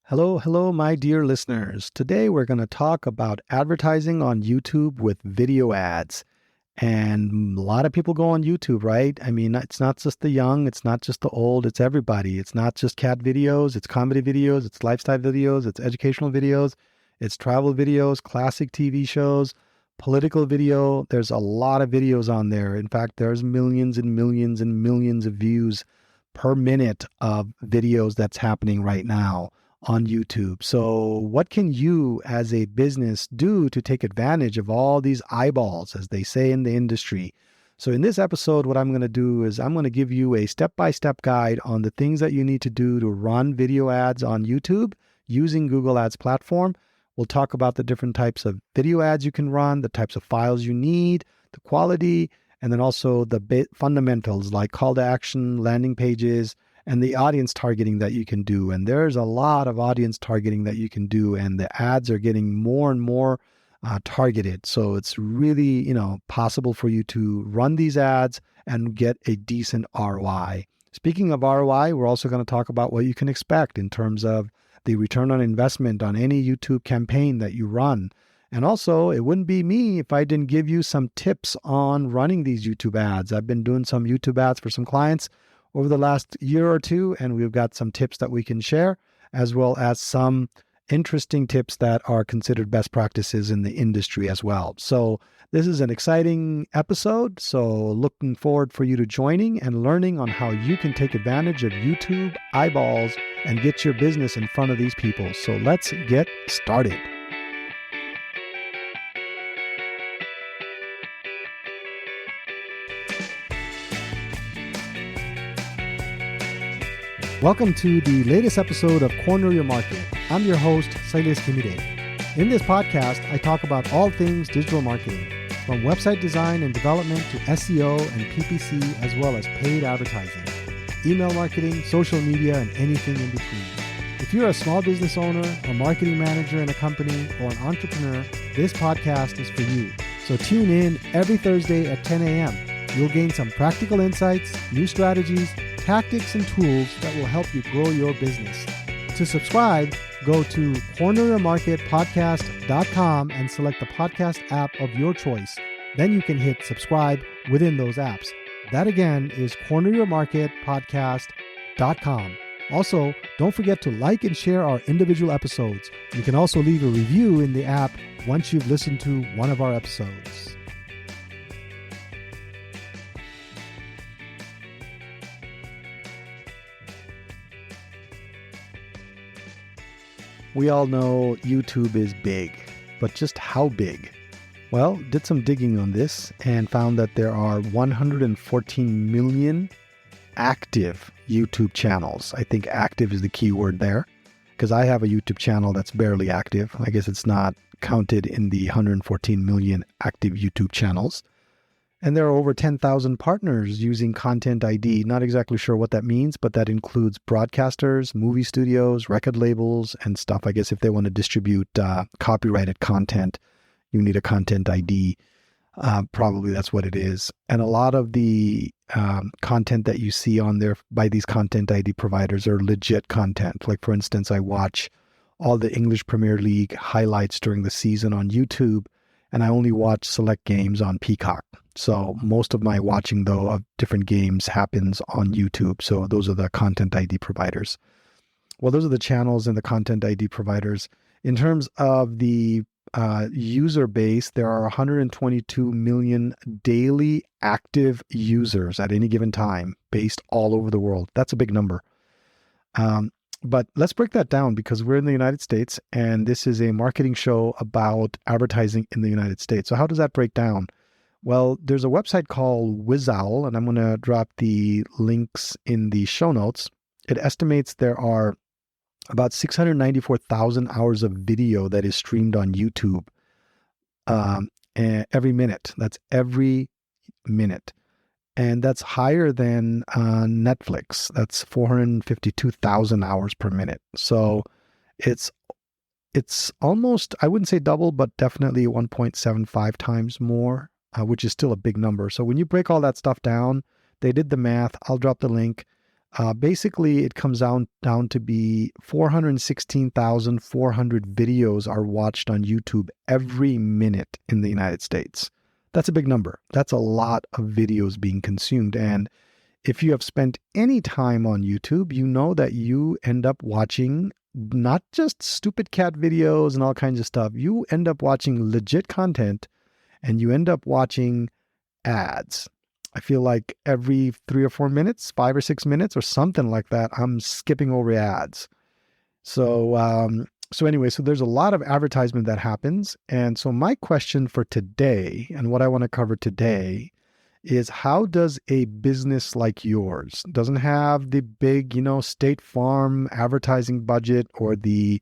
Hello, my dear listeners. Today we're going to talk about advertising on YouTube with video ads. And a lot of people go on YouTube, right? I mean, it's not just the young, it's not just the old, it's everybody. It's not just cat videos, it's comedy videos, it's lifestyle videos, it's educational videos, it's travel videos, classic TV shows, political video. There's a lot of videos on there. In fact, there's millions and millions and millions of views per minute of videos that's happening right now on YouTube. So what can you as a business do to take advantage of all these eyeballs, as they say in the industry? So in this episode, what I'm going to do is I'm going to give you a step-by-step guide on the things that you need to do to run video ads on YouTube using Google Ads platform. We'll talk about the different types of video ads you can run, the types of files you need, the quality, and then also the fundamentals like call to action, landing pages, and the audience targeting that you can do. And there's a lot of audience targeting that you can do, and the ads are getting more and more targeted. So it's really, possible for you to run these ads and get a decent ROI. Speaking of ROI, we're also going to talk about what you can expect in terms of the return on investment on any YouTube campaign that you run. And also, it wouldn't be me if I didn't give you some tips on running these YouTube ads. I've been doing some YouTube ads for some clients over the last year or two, and we've got some tips that we can share, as well as some interesting tips that are considered best practices in the industry as well. So this is an exciting episode. So looking forward for you to joining and learning on how you can take advantage of YouTube eyeballs and get your business in front of these people. So let's get started. Welcome to the latest episode of Corner Your Market. I'm your host, Silas Kimide. In this podcast, I talk about all things digital marketing, from website design and development to SEO and PPC, as well as paid advertising, email marketing, social media, and anything in between. If you're a small business owner, a marketing manager in a company, or an entrepreneur, this podcast is for you. So tune in every Thursday at 10 a.m. You'll gain some practical insights, new strategies, tactics, and tools that will help you grow your business. To subscribe, go to corneryourmarketpodcast.com and select the podcast app of your choice. Then you can hit subscribe within those apps. That again is corneryourmarketpodcast.com. Also, don't forget to like and share our individual episodes. You can also leave a review in the app once you've listened to one of our episodes. We all know YouTube is big, but just how big? Well, did some digging on this and found that there are 114 million active YouTube channels. I think active is the key word there, because I have a YouTube channel that's barely active. I guess it's not counted in the 114 million active YouTube channels. And there are over 10,000 partners using Content ID. Not exactly sure what that means, but that includes broadcasters, movie studios, record labels, and stuff. I guess if they want to distribute copyrighted content, you need a Content ID. Probably that's what it is. And a lot of the content that you see on there by these Content ID providers are legit content. Like, for instance, I watch all the English Premier League highlights during the season on YouTube, and I only watch select games on Peacock. So most of my watching, though, of different games happens on YouTube. So those are the Content ID providers. Well, those are the channels and the Content ID providers. In terms of the user base, there are 122 million daily active users at any given time based all over the world. That's a big number. But let's break that down, because we're in the United States and this is a marketing show about advertising in the United States. So how does that break down? Well, there's a website called WizOwl, and I'm going to drop the links in the show notes. It estimates there are about 694,000 hours of video that is streamed on YouTube every minute. That's every minute. And that's higher than Netflix. That's 452,000 hours per minute. So it's almost, I wouldn't say double, but definitely 1.75 times more, which is still a big number. So when you break all that stuff down, they did the math. I'll drop the link. Basically, it comes down to be 416,400 videos are watched on YouTube every minute in the United States. That's a big number. That's a lot of videos being consumed. And if you have spent any time on YouTube, you know that you end up watching not just stupid cat videos and all kinds of stuff. You end up watching legit content, and you end up watching ads. I feel like every 3 or 4 minutes, 5 or 6 minutes, or something like that, I'm skipping over ads. So anyway, so there's a lot of advertisement that happens. And so my question for today, and what I want to cover today, is how does a business like yours, doesn't have the big, State Farm advertising budget, or the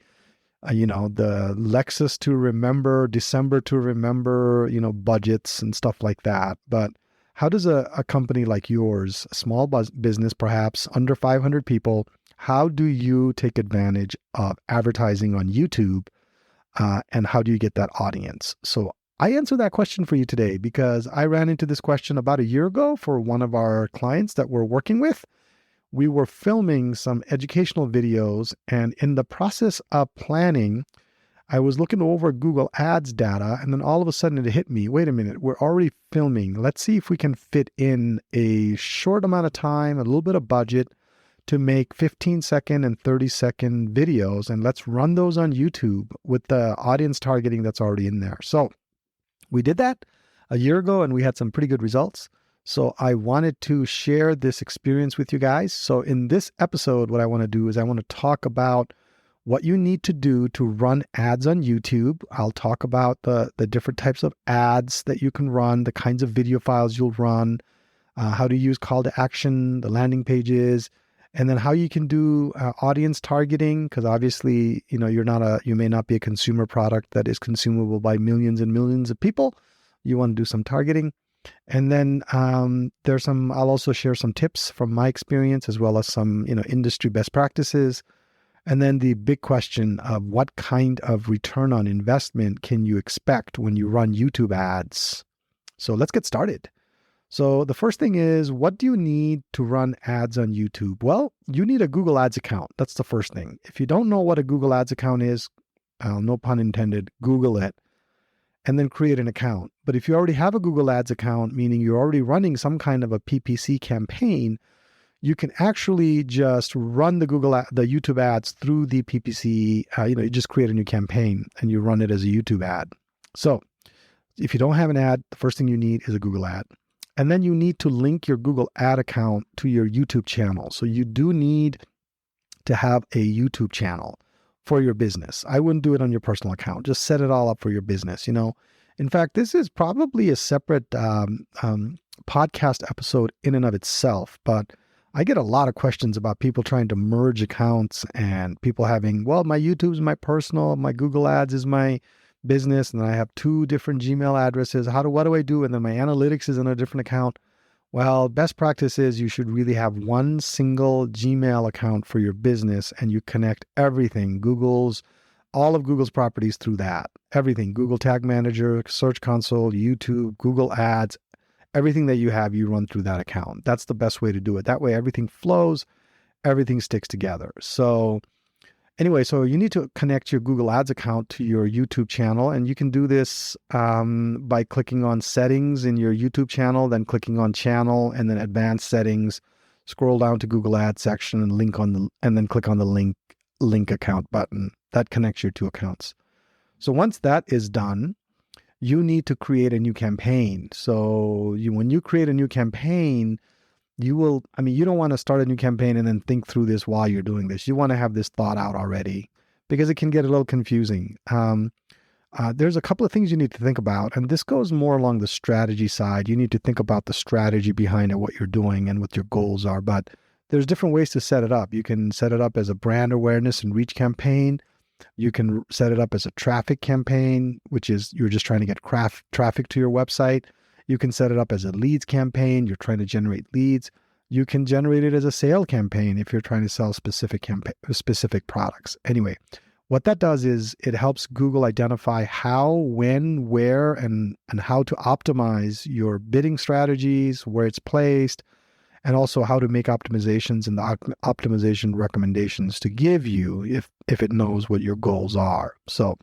the Lexus to remember, December to remember, budgets and stuff like that. But how does a company like yours, a small business, perhaps under 500 people, how do you take advantage of advertising on YouTube, and how do you get that audience? So I answer that question for you today because I ran into this question about a year ago for one of our clients that we're working with. We were filming some educational videos, and in the process of planning, I was looking over Google Ads data, and then all of a sudden it hit me, wait a minute, we're already filming. Let's see if we can fit in a short amount of time, a little bit of budget to make 15-second and 30-second videos, and let's run those on YouTube with the audience targeting that's already in there. So we did that a year ago, and we had some pretty good results. So I wanted to share this experience with you guys. So in this episode, what I want to do is I want to talk about what you need to do to run ads on YouTube. I'll talk about the different types of ads that you can run, the kinds of video files you'll run, how to use call to action, the landing pages, and then how you can do audience targeting, because obviously, you may not be a consumer product that is consumable by millions and millions of people. You want to do some targeting. And then I'll also share some tips from my experience, as well as some, industry best practices. And then the big question of what kind of return on investment can you expect when you run YouTube ads? So let's get started. So the first thing is, what do you need to run ads on YouTube? Well, you need a Google Ads account. That's the first thing. If you don't know what a Google Ads account is, no pun intended, Google it, and then create an account. But if you already have a Google Ads account, meaning you're already running some kind of a PPC campaign, you can actually just run the YouTube ads through the PPC. You just create a new campaign and you run it as a YouTube ad. So if you don't have an ad, the first thing you need is a Google ad. And then you need to link your Google ad account to your YouTube channel. So you do need to have a YouTube channel for your business. I wouldn't do it on your personal account. Just set it all up for your business. In fact, this is probably a separate podcast episode in and of itself, but I get a lot of questions about people trying to merge accounts, and people having, well, my YouTube's my personal, my Google Ads is my business, and then I have 2 different Gmail addresses. What do I do? And then my analytics is in a different account. Well, best practice is you should really have one single Gmail account for your business, and you connect everything, all of Google's properties through that. Everything, Google Tag Manager, Search Console, YouTube, Google Ads, everything that you have, you run through that account. That's the best way to do it. That way everything flows, everything sticks together. So anyway, so you need to connect your Google Ads account to your YouTube channel, and you can do this by clicking on settings in your YouTube channel, then clicking on channel, and then advanced settings, scroll down to Google Ads section and then click on the link account button. That connects your 2 accounts. So once that is done, you need to create a new campaign. So when you create a new campaign, you don't want to start a new campaign and then think through this while you're doing this. You want to have this thought out already, because it can get a little confusing. There's a couple of things you need to think about, and this goes more along the strategy side. You need to think about the strategy behind it, what you're doing and what your goals are. But there's different ways to set it up. You can set it up as a brand awareness and reach campaign. You can set it up as a traffic campaign, which is you're just trying to get traffic to your website. You can set it up as a leads campaign. You're trying to generate leads. You can generate it as a sale campaign if you're trying to sell specific products. Anyway, what that does is it helps Google identify how, when, where, and how to optimize your bidding strategies, where it's placed, and also how to make optimizations and the optimization recommendations to give you if it knows what your goals are. So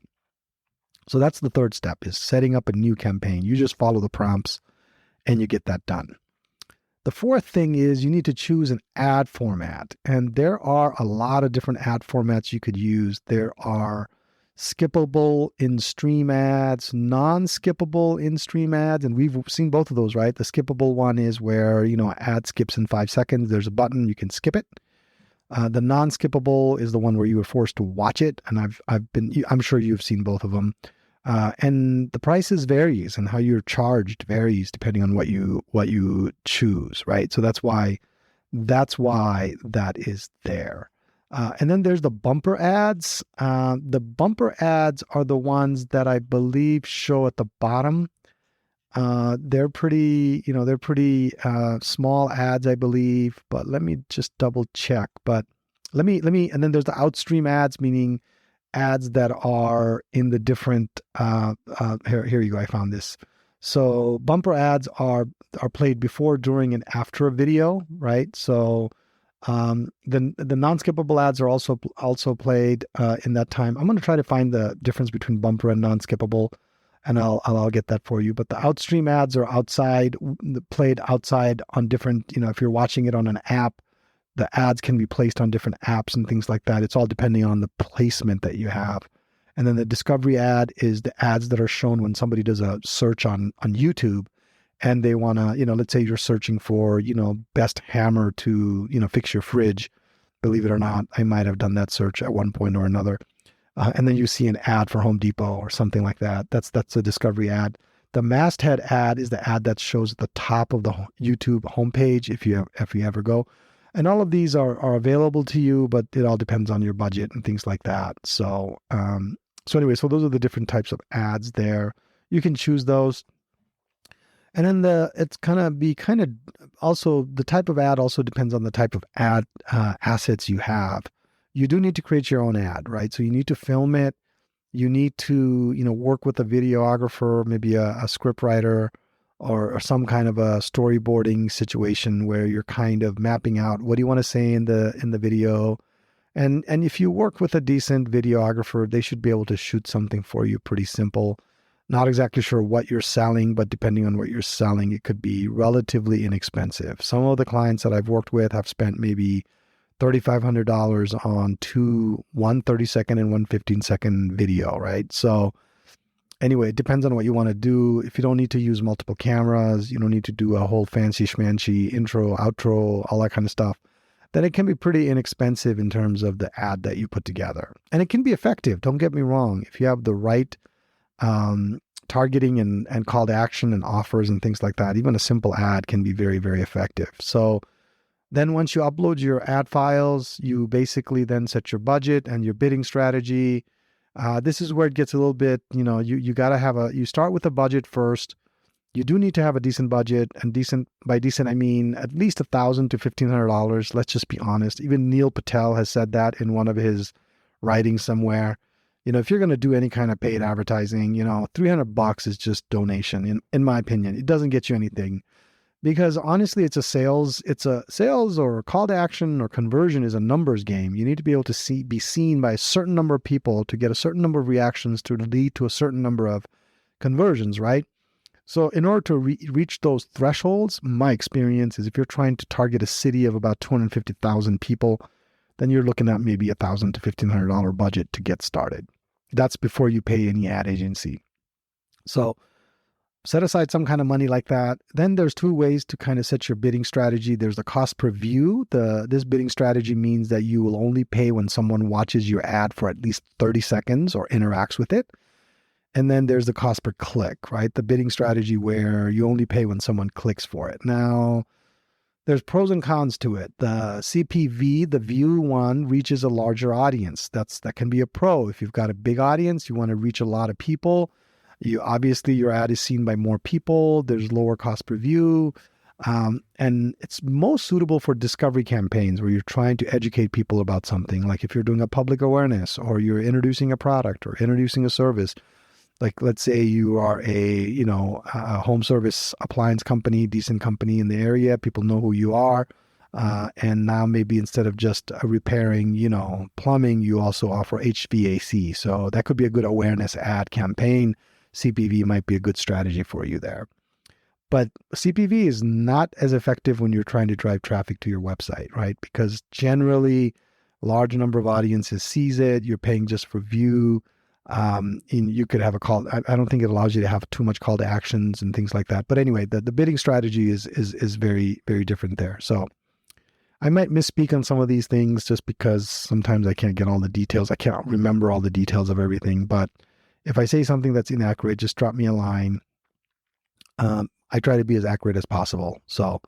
that's the third step, is setting up a new campaign. You just follow the prompts and you get that done. The fourth thing is you need to choose an ad format. And there are a lot of different ad formats you could use. There are skippable in-stream ads, non-skippable in-stream ads, and we've seen both of those, right? The skippable one is where, ad skips in 5 seconds. There's a button, you can skip it. The non-skippable is the one where you were forced to watch it, and I'm sure you've seen both of them. And the prices varies, and how you're charged varies depending on what you choose, right? So that's why that is there. And then there's the bumper ads. The bumper ads are the ones that I believe show at the bottom. They're pretty small ads, I believe, but let me just double check. But and then there's the outstream ads, meaning ads that are in the different, here you go, I found this. So bumper ads are played before, during, and after a video, right? So the non-skippable ads are also played in that time. I'm going to try to find the difference between bumper and non-skippable, and I'll get that for you. But the outstream ads are played outside on different, if you're watching it on an app, the ads can be placed on different apps and things like that. It's all depending on the placement that you have. And then the discovery ad is the ads that are shown when somebody does a search on YouTube, and they want to, let's say you're searching for, best hammer to, fix your fridge. Believe it or not, I might have done that search at one point or another. And then you see an ad for Home Depot or something like that. That's a discovery ad. The masthead ad is the ad that shows at the top of the YouTube homepage if you ever go. And all of these are available to you, but it all depends on your budget and things like that. So anyway, so those are the different types of ads there. You can choose those. And then also the type of ad also depends on the type of ad assets you have. You do need to create your own ad, right? So you need to film it. You need to, work with a videographer, maybe a script writer, or some kind of a storyboarding situation where you're kind of mapping out what do you want to say in the video. And if you work with a decent videographer, they should be able to shoot something for you pretty simple. Not exactly sure what you're selling, but depending on what you're selling, it could be relatively inexpensive. Some of the clients that I've worked with have spent maybe $3,500 on one 30-second and one 15-second video, right? So anyway, it depends on what you want to do. If you don't need to use multiple cameras, you don't need to do a whole fancy schmancy intro, outro, all that kind of stuff, then it can be pretty inexpensive in terms of the ad that you put together. And it can be effective. Don't get me wrong. If you have the right targeting and call to action and offers and things like that, even a simple ad can be very, very effective. So then once you upload your ad files, you basically then set your budget and your bidding strategy. This is where it gets a little bit, you got to you start with a budget first. You do need to have a decent budget, and by decent, I mean at least $1,000 to $1,500. Let's just be honest. Even Neil Patel has said that in one of his writings somewhere. If you're going to do any kind of paid advertising, $300 is just donation. In my opinion, it doesn't get you anything, because honestly, it's a sales or call to action or conversion is a numbers game. You need to be able to be seen by a certain number of people to get a certain number of reactions to lead to a certain number of conversions, right? So in order to reach those thresholds, my experience is if you're trying to target a city of about 250,000 people, then you're looking at maybe $1,000 to $1,500 budget to get started. That's before you pay any ad agency. So set aside some kind of money like that. Then there's two ways to kind of set your bidding strategy. There's the cost per view. This bidding strategy means that you will only pay when someone watches your ad for at least 30 seconds or interacts with it. And then there's the cost per click, right? The bidding strategy where you only pay when someone clicks for it. Now, there's pros and cons to it. The CPV, the view one, reaches a larger audience. That can be a pro. If you've got a big audience, you want to reach a lot of people. Obviously, your ad is seen by more people. There's lower cost per view. And it's most suitable for discovery campaigns where you're trying to educate people about something. Like if you're doing a public awareness or you're introducing a product or introducing a service, Like, let's say you are a home service appliance company, decent company in the area. People know who you are. And now maybe instead of just repairing, plumbing, you also offer HVAC. So that could be a good awareness ad campaign. CPV might be a good strategy for you there. But CPV is not as effective when you're trying to drive traffic to your website, right? Because generally, a large number of audiences sees it. You're paying just for view. And you could have a call. I don't think it allows you to have too much call to actions and things like that. But anyway, the bidding strategy is very, very different there. So I might misspeak on some of these things just because sometimes I can't get all the details. I can't remember all the details of everything. But if I say something that's inaccurate, just drop me a line. I try to be as accurate as possible. So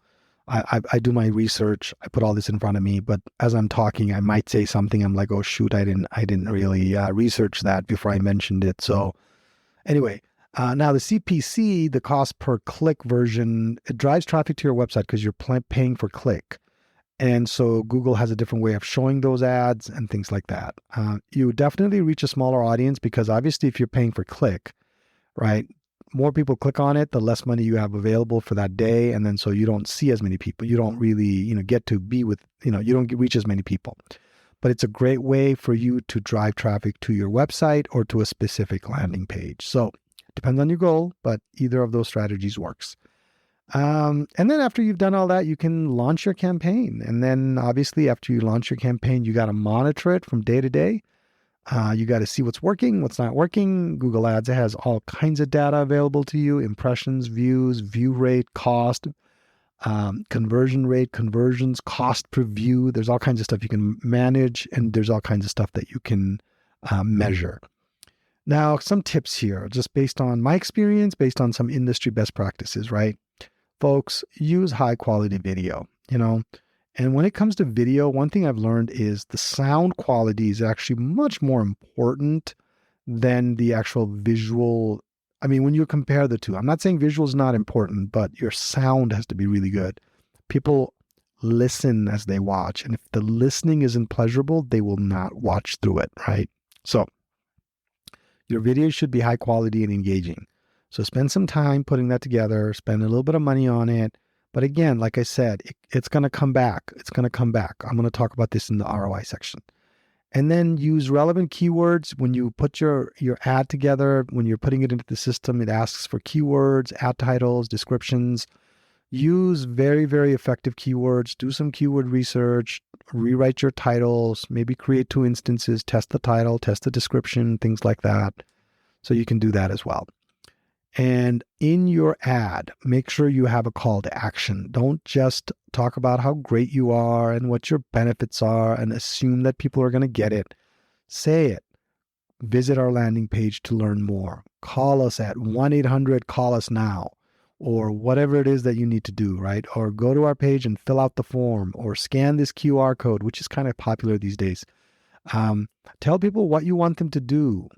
I do my research. I put all this in front of me, but as I'm talking, I might say something. I'm like, oh shoot, I didn't really research that before I mentioned it. So anyway, now the CPC, the cost per click version, it drives traffic to your website because you're paying for click. And so Google has a different way of showing those ads and things like that. You definitely reach a smaller audience because obviously if you're paying for click, right? More people click on it, the less money you have available for that day. And then so you don't see as many people. You don't really, get to be with, you don't reach as many people. But it's a great way for you to drive traffic to your website or to a specific landing page. So it depends on your goal, but either of those strategies works. And then after you've done all that, you can launch your campaign. And then obviously after you launch your campaign, you got to monitor it from day to day. You got to see what's working, what's not working. Google Ads has all kinds of data available to you: impressions, views, view rate, cost, conversion rate, conversions, cost per view. There's all kinds of stuff you can manage, and there's all kinds of stuff that you can measure. Now, some tips here, just based on my experience, based on some industry best practices, right? Folks, use high quality video, And when it comes to video, one thing I've learned is the sound quality is actually much more important than the actual visual. I mean, when you compare the two, I'm not saying visual is not important, but your sound has to be really good. People listen as they watch. And if the listening isn't pleasurable, they will not watch through it, right? So your video should be high quality and engaging. So spend some time putting that together, spend a little bit of money on it. But again, like I said, it's going to come back. It's going to come back. I'm going to talk about this in the ROI section. And then use relevant keywords. When you put your ad together, when you're putting it into the system, it asks for keywords, ad titles, descriptions. Use very, very effective keywords. Do some keyword research, rewrite your titles, maybe create 2 instances, test the title, test the description, things like that. So you can do that as well. And in your ad, make sure you have a call to action. Don't just talk about how great you are and what your benefits are and assume that people are going to get it. Say it. Visit our landing page to learn more. Call us at 1-800-CALL-US-NOW or whatever it is that you need to do, right? Or go to our page and fill out the form or scan this QR code, which is kind of popular these days. Tell people what you want them to do.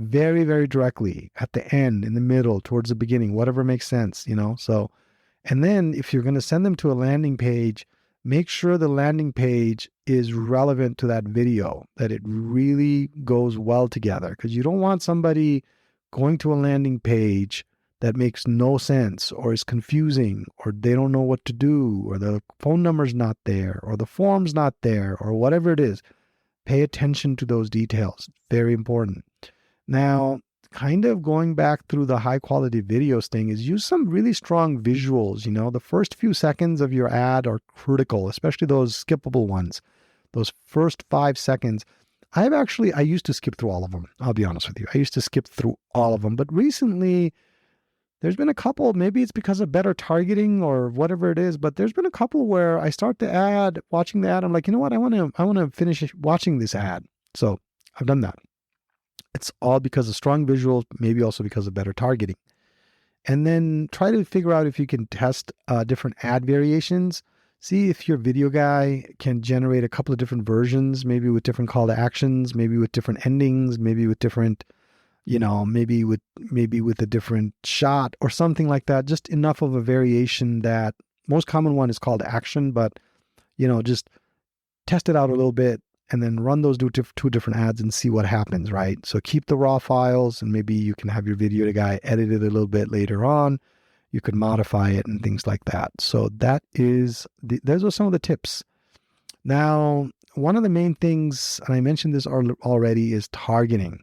Very, very directly at the end, in the middle, towards the beginning, whatever makes sense, So, and then if you're going to send them to a landing page, make sure the landing page is relevant to that video, that it really goes well together. Because you don't want somebody going to a landing page that makes no sense or is confusing or they don't know what to do or the phone number's not there or the form's not there or whatever it is. Pay attention to those details. Very important. Now, kind of going back through the high quality videos thing is use some really strong visuals. The first few seconds of your ad are critical, especially those skippable ones. Those first 5 seconds. I used to skip through all of them. I'll be honest with you. I used to skip through all of them. But recently, there's been a couple, maybe it's because of better targeting or whatever it is, but there's been a couple where I start the ad, watching the ad. I'm like, you know what? I want to finish watching this ad. So I've done that. It's all because of strong visuals, maybe also because of better targeting. And then try to figure out if you can test different ad variations. See if your video guy can generate a couple of different versions, maybe with different call to actions, maybe with different endings, maybe with different, maybe with a different shot or something like that. Just enough of a variation that most common one is call to action, but, just test it out a little bit and then run those two different ads and see what happens, right? So keep the raw files, and maybe you can have your video guy edit it a little bit later on. You could modify it and things like that. So those are some of the tips. Now, one of the main things, and I mentioned this already, is targeting.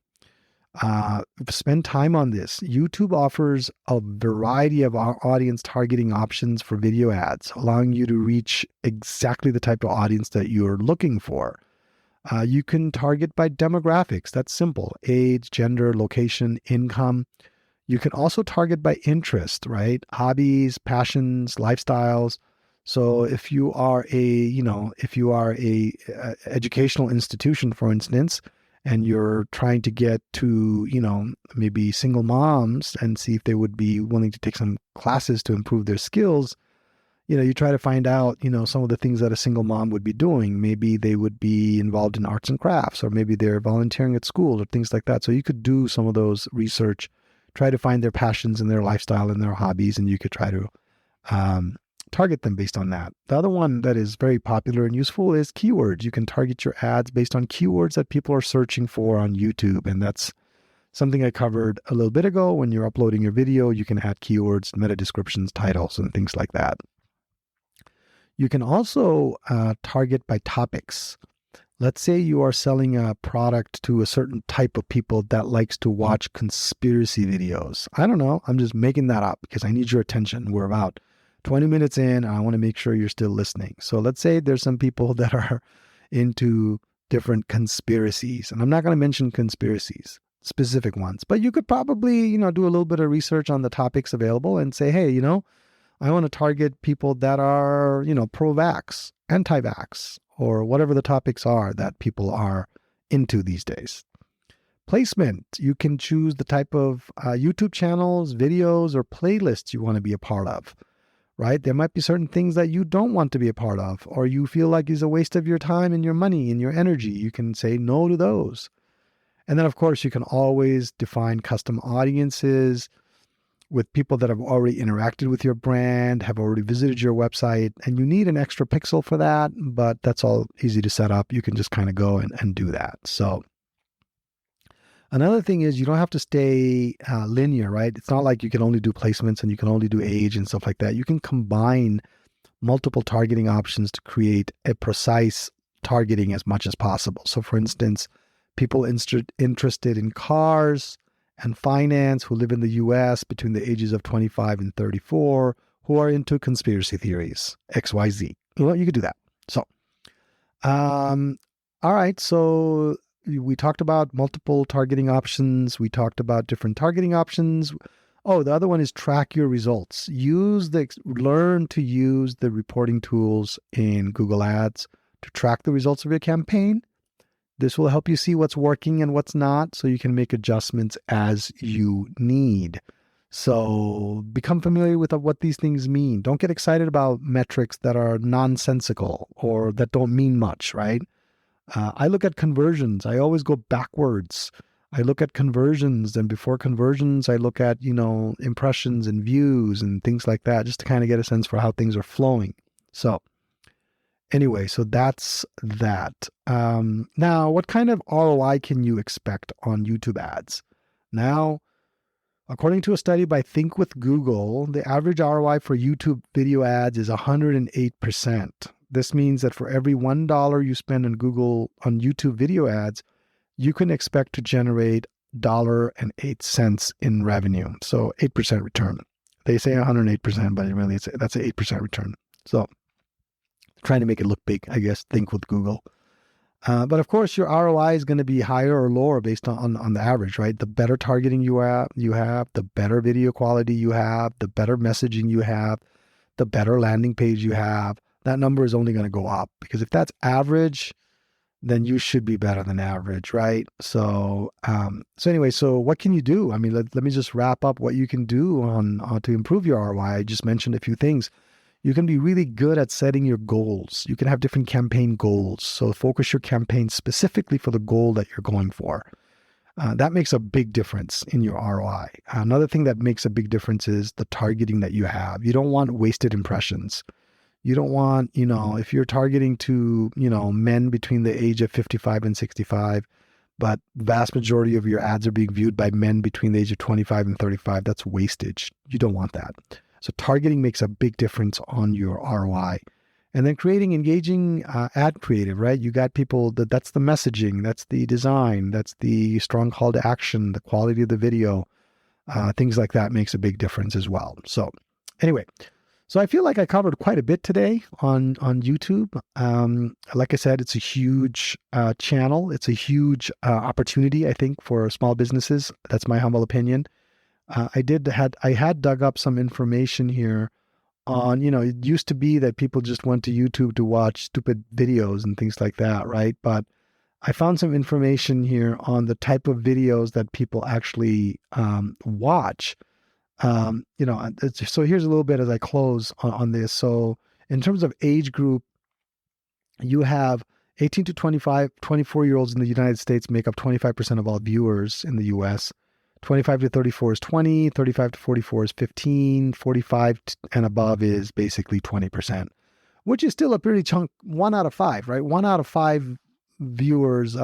Spend time on this. YouTube offers a variety of audience targeting options for video ads, allowing you to reach exactly the type of audience that you're looking for. You can target by demographics. That's simple. Age, gender, location, income. You can also target by interest, right? Hobbies, passions, lifestyles. So if you are a educational institution, for instance, and you're trying to get to, maybe single moms and see if they would be willing to take some classes to improve their skills, you try to find out, some of the things that a single mom would be doing. Maybe they would be involved in arts and crafts, or maybe they're volunteering at school or things like that. So you could do some of those research, try to find their passions and their lifestyle and their hobbies, and you could try to target them based on that. The other one that is very popular and useful is keywords. You can target your ads based on keywords that people are searching for on YouTube. And that's something I covered a little bit ago. When you're uploading your video, you can add keywords, meta descriptions, titles, and things like that. You can also target by topics. Let's say you are selling a product to a certain type of people that likes to watch conspiracy videos. I don't know. I'm just making that up because I need your attention. We're about 20 minutes in, and I want to make sure you're still listening. So let's say there's some people that are into different conspiracies, and I'm not going to mention conspiracies, specific ones, but you could probably, do a little bit of research on the topics available and say, hey, I want to target people that are, pro-vax, anti-vax, or whatever the topics are that people are into these days. Placement. You can choose the type of YouTube channels, videos, or playlists you want to be a part of. Right? There might be certain things that you don't want to be a part of, or you feel like is a waste of your time and your money and your energy. You can say no to those. And then, of course, you can always define custom audiences with people that have already interacted with your brand, have already visited your website, and you need an extra pixel for that, but that's all easy to set up. You can just kind of go and do that. So another thing is you don't have to stay linear, right? It's not like you can only do placements and you can only do age and stuff like that. You can combine multiple targeting options to create a precise targeting as much as possible. So for instance, people interested in cars and finance who live in the US between the ages of 25 and 34 who are into conspiracy theories, XYZ. You could do that. So, all right. So we talked about multiple targeting options. We talked about different targeting options. Oh, the other one is track your results. Learn to use the reporting tools in Google Ads to track the results of your campaign. This will help you see what's working and what's not, so you can make adjustments as you need. So become familiar with what these things mean. Don't get excited about metrics that are nonsensical or that don't mean much, right? I look at conversions. I always go backwards. I look at conversions, and before conversions, I look at, impressions and views and things like that, just to kind of get a sense for how things are flowing. So anyway, so that's that. Now, what kind of ROI can you expect on YouTube ads? Now, according to a study by Think with Google, the average ROI for YouTube video ads is 108%. This means that for every $1 you spend on YouTube video ads, you can expect to generate $1.08 in revenue. So 8% return. They say 108%, but really that's an 8% return. So trying to make it look big, I guess, Think with Google. But of course, your ROI is going to be higher or lower based on the average, right? The better targeting you have, the better video quality you have, the better messaging you have, the better landing page you have. That number is only going to go up, because if that's average, then you should be better than average, right? So anyway, so what can you do? I mean, let me just wrap up what you can do to improve your ROI. I just mentioned a few things. You can be really good at setting your goals. You can have different campaign goals. So focus your campaign specifically for the goal that you're going for. That makes a big difference in your ROI. Another thing that makes a big difference is the targeting that you have. You don't want wasted impressions. You don't want, if you're targeting to, men between the age of 55 and 65, but vast majority of your ads are being viewed by men between the age of 25 and 35, that's wastage. You don't want that. So targeting makes a big difference on your ROI. And then creating engaging ad creative, right? You got people that's the messaging, that's the design, that's the strong call to action, the quality of the video, things like that makes a big difference as well. So anyway, so I feel like I covered quite a bit today on YouTube. Like I said, it's a huge channel. It's a huge opportunity, I think, for small businesses. That's my humble opinion. I had dug up some information here on, it used to be that people just went to YouTube to watch stupid videos and things like that, right? But I found some information here on the type of videos that people actually watch. So here's a little bit as I close on this. So in terms of age group, you have 18 to 24-year-olds in the United States make up 25% of all viewers in the US. 25 to 34 is 20, 35 to 44 is 15, 45 and above is basically 20%, which is still a pretty chunk, 1 out of 5, right? 1 out of 5 viewers,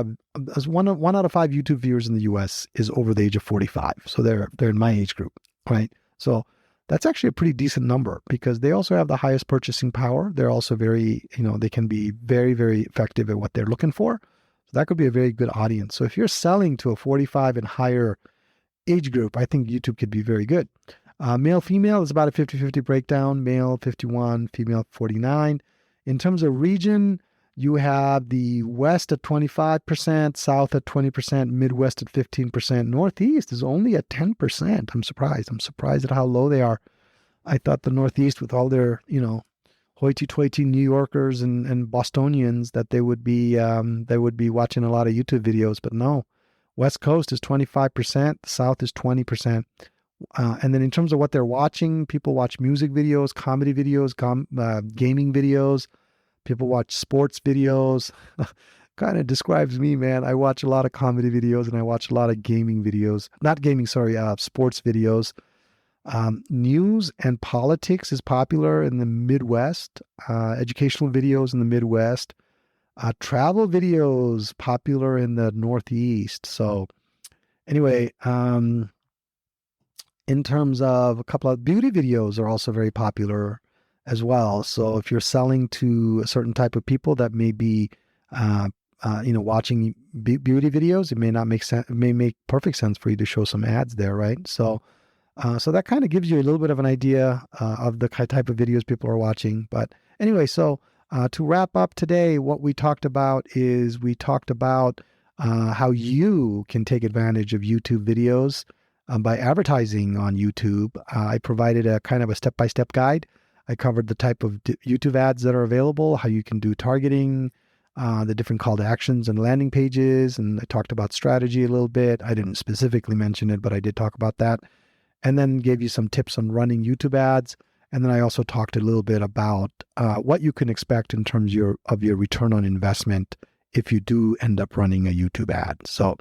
one out of 5 YouTube viewers in the US is over the age of 45. So they're in my age group, right? So that's actually a pretty decent number because they also have the highest purchasing power. They're also very, they can be very, very effective at what they're looking for. So that could be a very good audience. So if you're selling to a 45 and higher age group, I think YouTube could be very good. Male, female is about a 50-50 breakdown. Male 51, female 49. In terms of region, you have the West at 25%, South at 20%, Midwest at 15%. Northeast is only at 10%. I'm surprised at how low they are. I thought the Northeast, with all their, hoity-toity New Yorkers and Bostonians, that they would be watching a lot of YouTube videos, but no. West Coast is 25%, the South is 20%. And then in terms of what they're watching, people watch music videos, comedy videos, gaming videos. People watch sports videos. Kind of describes me, man. I watch a lot of comedy videos and I watch a lot of gaming videos. Not gaming, sorry, sports videos. News and politics is popular in the Midwest. Educational videos in the Midwest. Travel videos popular in the Northeast. So anyway, in terms of a couple of beauty videos are also very popular as well. So if you're selling to a certain type of people that may be, watching beauty videos, it may not make sense. It may make perfect sense for you to show some ads there, right? So that kind of gives you a little bit of an idea of the type of videos people are watching. But anyway, so to wrap up today, what we talked about is how you can take advantage of YouTube videos by advertising on YouTube. I provided a kind of a step-by-step guide. I covered the type of YouTube ads that are available, how you can do targeting, the different call to actions and landing pages, and I talked about strategy a little bit. I didn't specifically mention it, but I did talk about that. And then gave you some tips on running YouTube ads. And then I also talked a little bit about what you can expect in terms of your return on investment if you do end up running a YouTube ad. So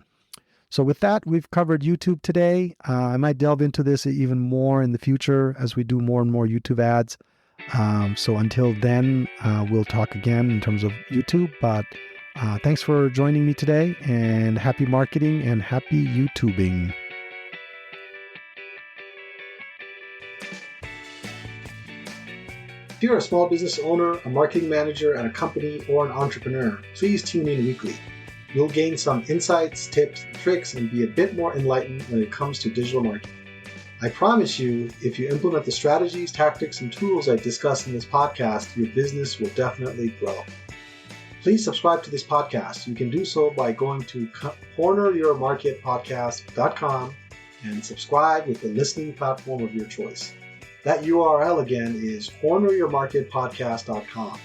with that, we've covered YouTube today. I might delve into this even more in the future as we do more and more YouTube ads. So until then, we'll talk again in terms of YouTube. But thanks for joining me today, and happy marketing and happy YouTubing. If you're a small business owner, a marketing manager at a company, or an entrepreneur, please tune in weekly. You'll gain some insights, tips, tricks, and be a bit more enlightened when it comes to digital marketing. I promise you, if you implement the strategies, tactics, and tools I discuss in this podcast, your business will definitely grow. Please subscribe to this podcast. You can do so by going to corneryourmarketpodcast.com and subscribe with the listening platform of your choice. That URL again is corneryourmarketpodcast.com.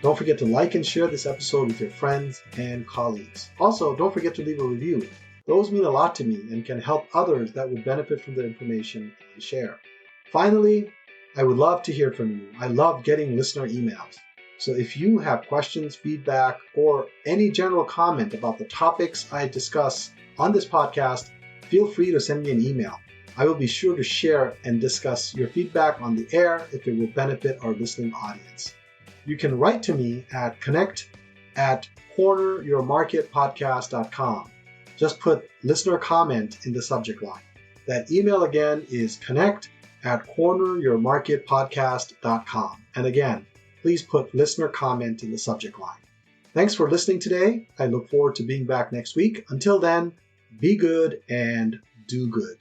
Don't forget to like and share this episode with your friends and colleagues. Also, don't forget to leave a review. Those mean a lot to me and can help others that would benefit from the information I share. Finally, I would love to hear from you. I love getting listener emails. So if you have questions, feedback, or any general comment about the topics I discuss on this podcast, feel free to send me an email. I will be sure to share and discuss your feedback on the air if it will benefit our listening audience. You can write to me at connect@corneryourmarketpodcast.com. Just put listener comment in the subject line. That email again is connect@corneryourmarketpodcast.com. And again, please put listener comment in the subject line. Thanks for listening today. I look forward to being back next week. Until then, be good and do good.